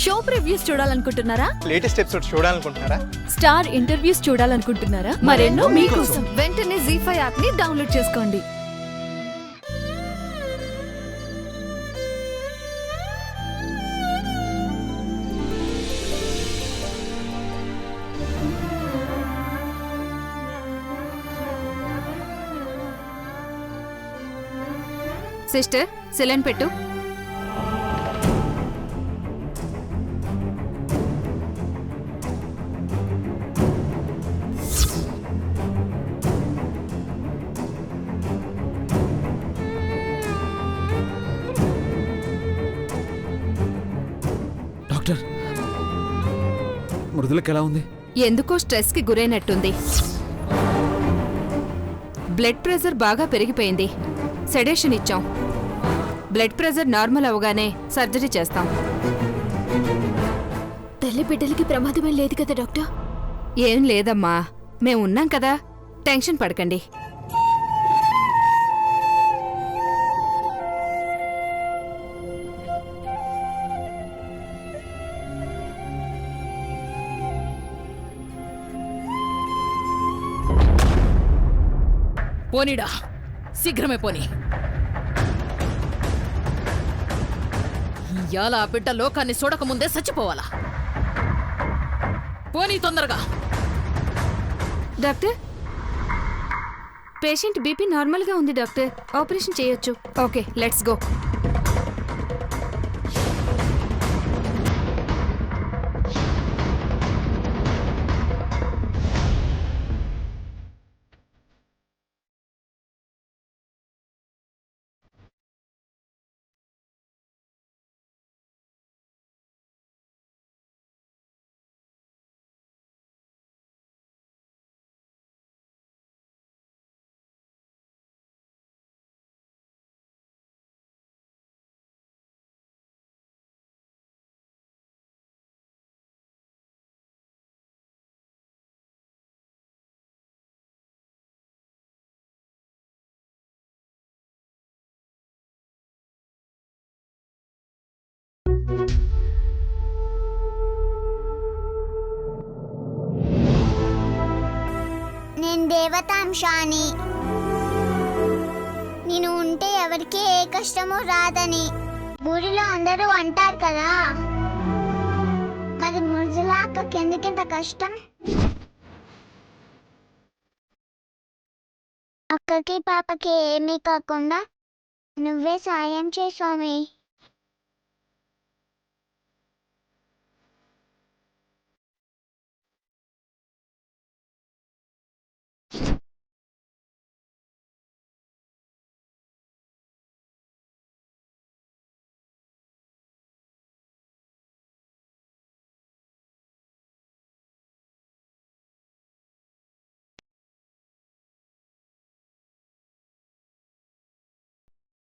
Show previews చూడాలనుకుంటున్నారా? Latest episode చూడాలనుకుంటున్నారా? Star interviews చూడాలనుకుంటున్నారా? మరెన్నో మీకోసం వెంటనే ZEE5 యాప్ ని డౌన్లోడ్ చేసుకోండి. సిస్టర్ సెలైన్ పెట్టు. డాక్టర్, మృదులకు ఎలా ఉంది? ఎందుకో స్ట్రెస్ కి గురైనట్టుంది. బ్లడ్ ప్రెషర్ బాగా పెరిగిపోయింది. సెడేషన్ ఇచ్చాం. బ్లడ్ ప్రెషర్ నార్మల్ అవగానే సర్జరీ చేస్తాం. తల్లి బిడ్డలకి ప్రమాదమే లేదు కదా డాక్టర్? ఏం లేదమ్మా, మేము ఉన్నాం కదా, టెన్షన్ పడకండి. పోనీడా, శీఘ్రమే పోనీ. ఇయాల ఆ బిడ్డ లోకాన్ని చూడకముందే చచ్చిపోవాలా? పోనీ తొందరగా. డాక్టర్, పేషెంట్ బీపీ నార్మల్గా ఉంది డాక్టర్, ఆపరేషన్ చేయొచ్చు. Okay, let's go. నేను దేవతాంశాని. నేను ఉంటే ఎవరికి ఏ కష్టమూ రాదని ఊరిలో అందరూ అంటారు కదా. మరి మృదులాక్కకి ఎందుకింత కష్టం? అక్కకి పాపకి ఏమీ కాకుండా నువ్వే సాయం చేయి స్వామి.